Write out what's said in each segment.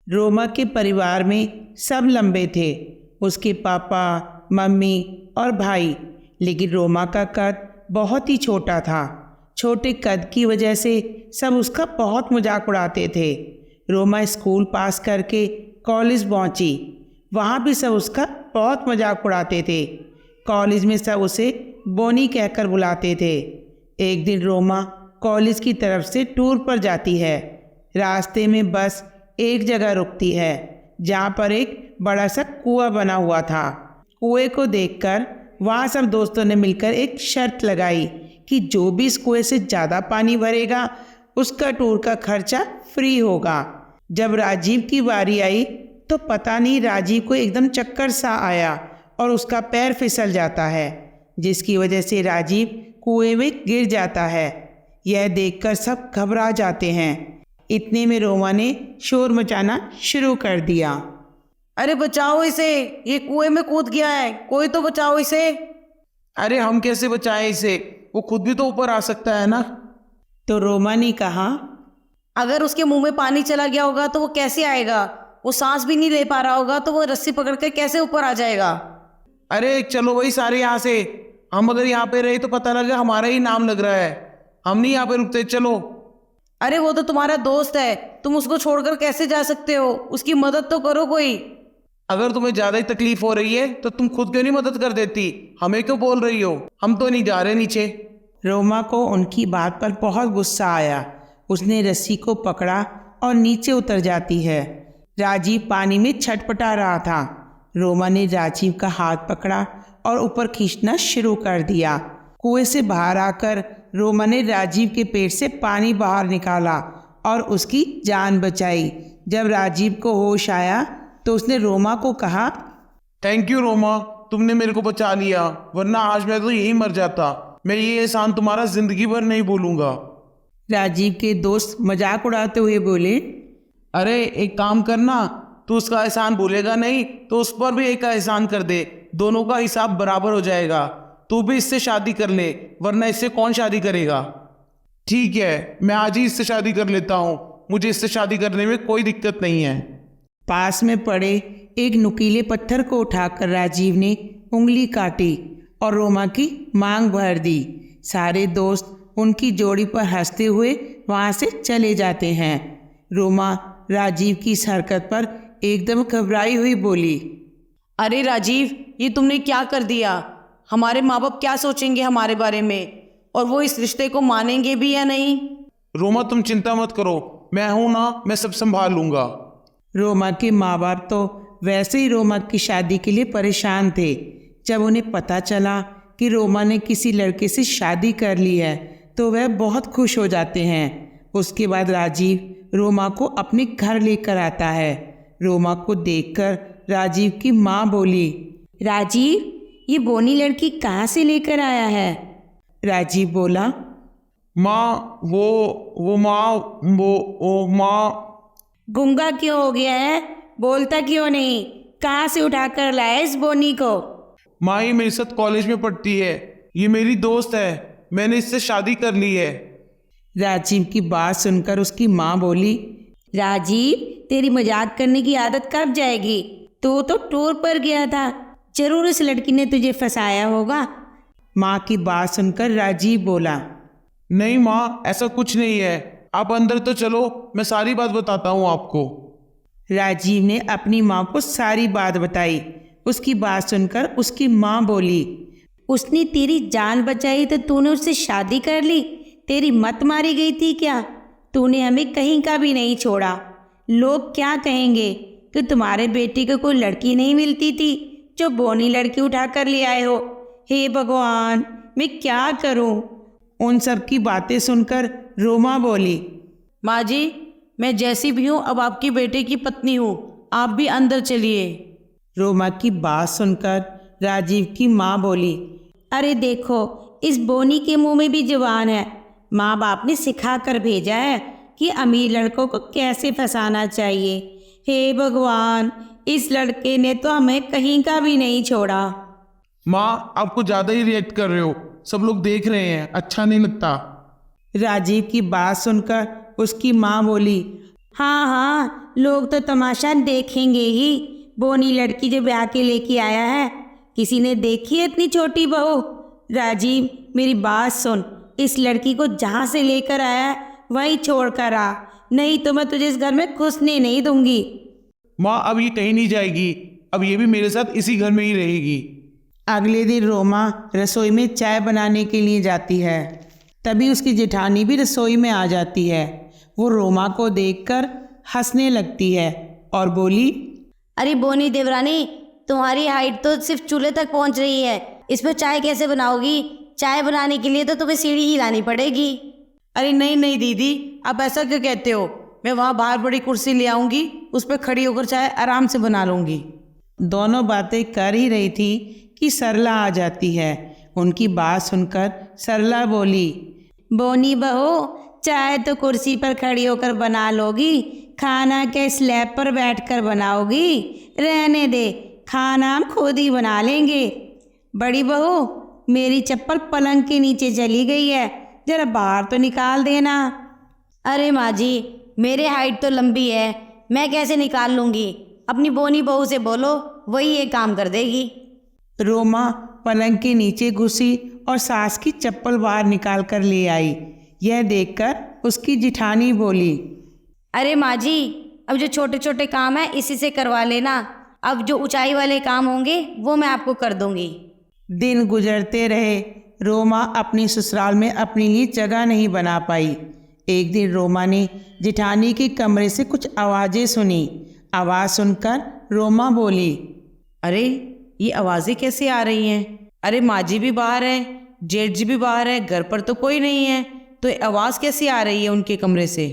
रोमा के परिवार में सब लंबे थे, उसके पापा, मम्मी और भाई। लेकिन रोमा का कद बहुत ही छोटा था। छोटे कद की वजह से सब उसका बहुत मजाक उड़ाते थे। रोमा स्कूल पास करके कॉलेज पहुंची। वहाँ भी सब उसका बहुत मजाक उड़ाते थे। कॉलेज में सब उसे बोनी कहकर बुलाते थे। एक दिन रोमा कॉलेज की तरफ से टूर पर जाती है। रास्ते में बस एक जगह रुकती है जहाँ पर एक बड़ा सा कुआं बना हुआ था। कुएं को देखकर वहाँ सब दोस्तों ने मिलकर एक शर्त लगाई कि जो भी इस कुएं से ज़्यादा पानी भरेगा उसका टूर का खर्चा फ्री होगा। जब राजीव की बारी आई तो पता नहीं राजीव को एकदम चक्कर सा आया और उसका पैर फिसल जाता है, जिसकी वजह से राजीव कुएं में गिर जाता है। यह देखकर सब घबरा जाते हैं। इतने में रोमा ने शोर मचाना शुरू कर दिया। अरे बचाओ इसे, ये कुएं में कूद गया है, कोई तो बचाओ इसे। अरे हम कैसे बचाएं इसे, वो खुद भी तो ऊपर आ सकता है ना। तो रोमा ने कहा, अगर उसके मुंह में पानी चला गया होगा तो वो कैसे आएगा? वो सांस भी नहीं ले पा रहा होगा तो वो रस्सी पकड़ के कैसे ऊपर आ जाएगा? अरे चलो भाई सारे यहाँ से, हम अगर यहाँ पे रहे तो पता लगा हमारा ही नाम लग रहा है, हम नहीं यहाँ पे रुकते, चलो। अरे वो तो तुम्हारा दोस्त है, तुम उसको छोड़कर कैसे जा सकते हो? उसकी मदद तो करो कोई। अगर तुम्हें ज्यादा ही तकलीफ हो रही है तो तुम खुद क्यों नहीं मदद कर देती, हमें क्यों बोल रही हो? हम तो नहीं जा रहे नीचे। रोमा को उनकी बात पर बहुत गुस्सा आया। उसने रस्सी को पकड़ा और नीचे उतर जाती है। राजीव पानी में छटपटा रहा था। रोमा ने राजीव का हाथ पकड़ा और ऊपर खींचना शुरू कर दिया। कुएं से बाहर आकर रोमा ने राजीव के पेट से पानी बाहर निकाला और उसकी जान बचाई। जब राजीव को होश आया तो उसने रोमा को कहा, थैंक यू रोमा, तुमने मेरे को बचा लिया, वरना आज मैं तो यही मर जाता। मैं ये एहसान तुम्हारा जिंदगी भर नहीं भूलूंगा। राजीव के दोस्त मजाक उड़ाते हुए बोले, अरे एक काम करना, तू उसका एहसान भूलेगा नहीं तो उस पर भी एक का एहसान कर दे, दोनों का हिसाब बराबर हो जाएगा। तू भी इससे शादी कर ले, वरना इससे कौन शादी करेगा? ठीक है, मैं आज ही इससे शादी कर लेता हूँ, मुझे इससे शादी करने में कोई दिक्कत नहीं है। पास में पड़े एक नुकीले पत्थर को उठाकर राजीव ने उंगली काटी और रोमा की मांग भर दी। सारे दोस्त उनकी जोड़ी पर हंसते हुए वहाँ से चले जाते हैं। रोमा राजीव की इस हरकत पर एकदम घबराई हुई बोली, अरे राजीव, ये तुमने क्या कर दिया? हमारे माँ बाप क्या सोचेंगे हमारे बारे में, और वो इस रिश्ते को मानेंगे भी या नहीं? रोमा तुम चिंता मत करो, मैं हूं ना, मैं सब संभाल लूंगा। रोमा के माँ बाप तो वैसे ही रोमा की शादी के लिए परेशान थे। जब उन्हें पता चला कि रोमा ने किसी लड़के से शादी कर ली है तो वह बहुत खुश हो जाते हैं। उसके बाद राजीव रोमा को अपने घर लेकर आता है। रोमा को देखकर राजीव की माँ बोली, राजीव, ये बोनी लड़की कहाँ से लेकर आया है? राजीव बोला, माँ वो माँ। गूंगा क्यों हो गया है? बोलता क्यों नहीं? कहाँ से उठा कर लाया इस बोनी को? माँ ये मेरे साथ कॉलेज में पढ़ती है, ये मेरी दोस्त है, मैंने इससे शादी कर ली है। राजीव की बात सुनकर उसकी माँ बोली, राजीव, तेरी मजाक करने की आदत कब जाएगी? तू तो टूर पर गया था, जरूर इस लड़की ने तुझे फंसाया होगा। माँ की बात सुनकर राजीव बोला, नहीं माँ, ऐसा कुछ नहीं है, आप अंदर तो चलो, मैं सारी बात बताता हूँ आपको। राजीव ने अपनी माँ को सारी बात बताई। उसकी बात सुनकर उसकी माँ बोली, उसने तेरी जान बचाई तो तूने उससे शादी कर ली? तेरी मत मारी गई थी क्या? तूने हमें कहीं का भी नहीं छोड़ा। लोग क्या कहेंगे कि तुम्हारे बेटे को कोई लड़की नहीं मिलती थी जो बोनी लड़की उठा कर ले आए हो। हे भगवान, मैं क्या करूं? उन सब की बातें सुनकर रोमा बोली, माँ जी, मैं जैसी भी हूँ अब आपकी बेटे की पत्नी हूँ, आप भी अंदर चलिए। रोमा की बात सुनकर राजीव की माँ बोली, अरे देखो, इस बोनी के मुंह में भी जुबान है। माँ बाप ने सिखा कर भेजा है कि अमीर लड़कों को कैसे फंसाना चाहिए। हे भगवान, इस लड़के ने तो हमें कहीं का भी नहीं छोड़ा। माँ आप कुछ ज़्यादा ही रिएक्ट कर रहे हो, सब लोग देख रहे हैं, अच्छा नहीं लगता। राजीव की बात सुनकर उसकी माँ बोली, हाँ हाँ, लोग तो तमाशा देखेंगे ही। बोनी लड़की जो ब्याह के लेके आया है, किसी ने देखी है इतनी छोटी बहू? राजीव, मेरी बात सुन, इस लड़की को जहाँ से लेकर आया है वहीं छोड़ कर आ, नहीं तो मैं तुझे इस घर में घुसने नहीं दूंगी। माँ अब ये कहीं नहीं जाएगी, अब ये भी मेरे साथ इसी घर में ही रहेगी। अगले दिन रोमा रसोई में चाय बनाने के लिए जाती है। तभी उसकी जेठानी भी रसोई में आ जाती है। वो रोमा को देखकर हंसने लगती है और बोली, अरे बोनी देवरानी, तुम्हारी हाइट तो सिर्फ चूल्हे तक पहुंच रही है, इस पर चाय कैसे बनाओगी? चाय बनाने के लिए तो तुम्हें सीढ़ी ही लानी पड़ेगी। अरे नहीं नहीं दीदी, आप ऐसा क्यों कहते हो? मैं वहाँ बाहर बड़ी कुर्सी ले आऊँगी, उस पर खड़ी होकर चाय आराम से बना लूँगी। दोनों बातें कर ही रही थी कि सरला आ जाती है। उनकी बात सुनकर सरला बोली, बोनी बहू, चाय तो कुर्सी पर खड़ी होकर बना लोगी, खाना के स्लैब पर बैठकर बनाओगी? रहने दे, खाना हम खुद ही बना लेंगे। बड़ी बहू, मेरी चप्पल पलंग के नीचे चली गई है, जरा बाहर तो निकाल देना। अरे माँ जी, मेरे हाइट तो लंबी है, मैं कैसे निकाल लूँगी? अपनी बोनी बहू से बोलो, वही ये काम कर देगी। रोमा पलंग के नीचे घुसी और सास की चप्पल बाहर निकाल कर ले आई। यह देखकर उसकी जिठानी बोली, अरे माँ जी, अब जो छोटे छोटे काम है इसी से करवा लेना, अब जो ऊंचाई वाले काम होंगे वो मैं आपको कर दूंगी। दिन गुजरते रहे। रोमा अपनी ससुराल में अपने लिए जगह नहीं बना पाई। एक दिन रोमा ने जिठानी के कमरे से कुछ आवाज़ें सुनी। आवाज़ सुनकर रोमा बोली, अरे ये आवाज़ें कैसे आ रही हैं? अरे माँ जी भी बाहर है, जेठ जी भी बाहर है, घर पर तो कोई नहीं है, तो ये आवाज़ कैसे आ रही है उनके कमरे से?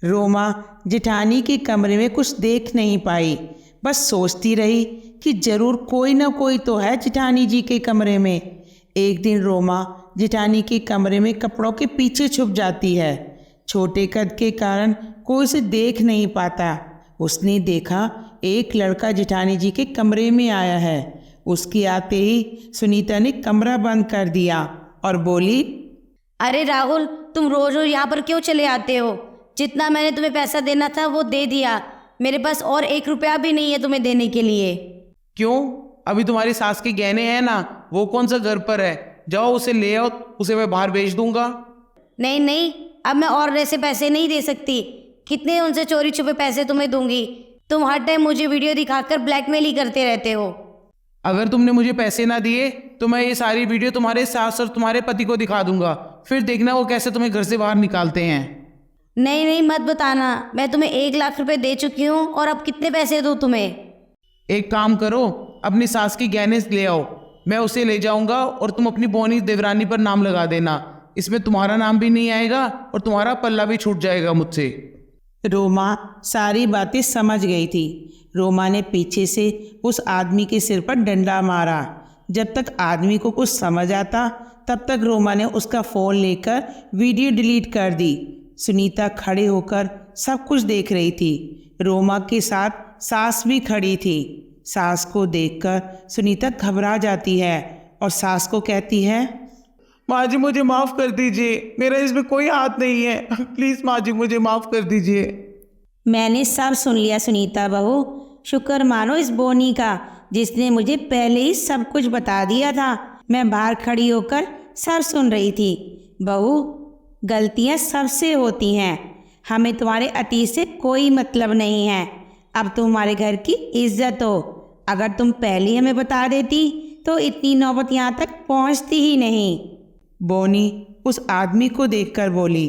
रोमा जिठानी के कमरे में कुछ देख नहीं पाई, बस सोचती रही कि जरूर कोई ना कोई तो है जिठानी जी के कमरे में। एक दिन रोमा जिठानी के कमरे में कपड़ों के पीछे छुप जाती है। छोटे कद के कारण कोई उसे देख नहीं पाता। उसने देखा एक लड़का जिठानी जी के कमरे में आया है। उसके आते ही सुनीता ने कमरा बंद कर दिया और बोली, अरे राहुल, तुम रोज रोज यहाँ पर क्यों चले आते हो? जितना मैंने तुम्हें पैसा देना था वो दे दिया, मेरे पास और 1 रुपया भी नहीं है तुम्हें देने के लिए। क्यों? अभी तुम्हारी सास के गहने हैं ना, वो कौन सा घर पर है? जाओ उसे ले आओ, उसे मैं बाहर भेज दूंगा। नहीं नहीं, अब मैं और ऐसे पैसे नहीं दे सकती। कितने उनसे चोरी छुपे पैसे तुम्हें दूंगी? तुम हर टाइम मुझे वीडियो दिखाकर ब्लैकमेल ही करते रहते हो। अगर तुमने मुझे पैसे ना दिए तो मैं ये सारी वीडियो तुम्हारे सास और तुम्हारे पति को दिखा दूंगा, फिर देखना वो कैसे तुम्हें घर से बाहर निकालते हैं। नहीं नहीं, मत बताना, मैं तुम्हें 1 लाख रुपए दे चुकी हूँ और अब कितने पैसे दूँ तुम्हें? एक काम करो, अपनी सास की गहने ले आओ, मैं उसे ले जाऊंगा और तुम अपनी बोनी देवरानी पर नाम लगा देना। इसमें तुम्हारा नाम भी नहीं आएगा और तुम्हारा पल्ला भी छूट जाएगा मुझसे। रोमा सारी बातें समझ गई थी। रोमा ने पीछे से उस आदमी के सिर पर डंडा मारा। जब तक आदमी को कुछ समझ आता तब तक रोमा ने उसका फ़ोन लेकर वीडियो डिलीट कर दी। सुनीता खड़े होकर सब कुछ देख रही थी। रोमा के साथ सास भी खड़ी थी। सास को देखकर सुनीता घबरा जाती है और सास को कहती है, माँ जी मुझे माफ़ कर दीजिए, मेरा इसमें कोई हाथ नहीं है, प्लीज़ माँ जी मुझे माफ़ कर दीजिए। मैंने सब सुन लिया सुनीता बहू, शुक्र मानो इस बोनी का जिसने मुझे पहले ही सब कुछ बता दिया था। मैं बाहर खड़ी होकर सब सुन रही थी। बहू, गलतियां सबसे होती हैं, हमें तुम्हारे अतीत से कोई मतलब नहीं है। अब तुम्हारे घर की इज्जत हो, अगर तुम पहले हमें बता देती तो इतनी नौबत यहाँ तक पहुँचती ही नहीं। बोनी उस आदमी को देखकर बोली,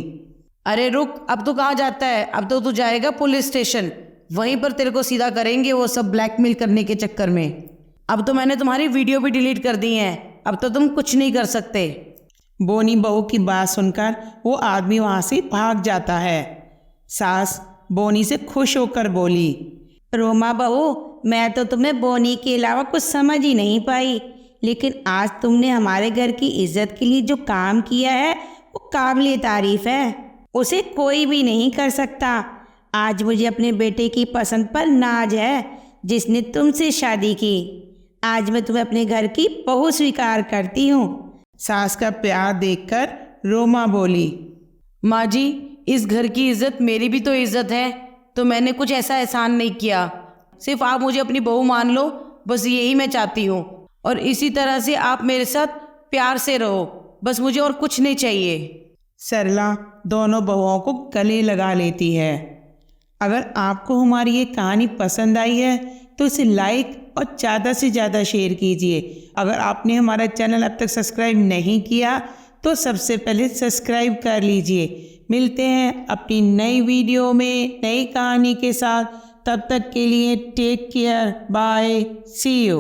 अरे रुक, अब तो कहाँ जाता है? अब तो तू जाएगा पुलिस स्टेशन, वहीं पर तेरे को सीधा करेंगे वो सब ब्लैकमेल करने के चक्कर में। अब तो मैंने तुम्हारी वीडियो भी डिलीट कर दी है, अब तो तुम कुछ नहीं कर सकते। बोनी बहू की बात सुनकर वो आदमी वहाँ से भाग जाता है। सास बोनी से खुश होकर बोली, रोमा बहू, मैं तो तुम्हें बोनी के अलावा कुछ समझ ही नहीं पाई, लेकिन आज तुमने हमारे घर की इज्जत के लिए जो काम किया है वो काबिल तारीफ है, उसे कोई भी नहीं कर सकता। आज मुझे अपने बेटे की पसंद पर नाज है जिसने तुमसे शादी की। आज मैं तुम्हें अपने घर की बहू स्वीकार करती हूँ। सास का प्यार देखकर रोमा बोली, माँ जी, इस घर की इज्जत मेरी भी तो इज्जत है। तो मैंने कुछ ऐसा एहसान नहीं किया। सिर्फ आप मुझे अपनी बहू मान लो, बस यही मैं चाहती हूँ। और इसी तरह से आप मेरे साथ प्यार से रहो, बस मुझे और कुछ नहीं चाहिए। सरला दोनों बहुओं को गले लगा लेती है। अगर आपको हमारी ये कहानी पसंद आई है तो इसे लाइक और ज़्यादा से ज़्यादा शेयर कीजिए। अगर आपने हमारा चैनल अब तक सब्सक्राइब नहीं किया तो सबसे पहले सब्सक्राइब कर लीजिए। मिलते हैं अपनी नई वीडियो में नई कहानी के साथ। तब तक के लिए take care, bye, see you.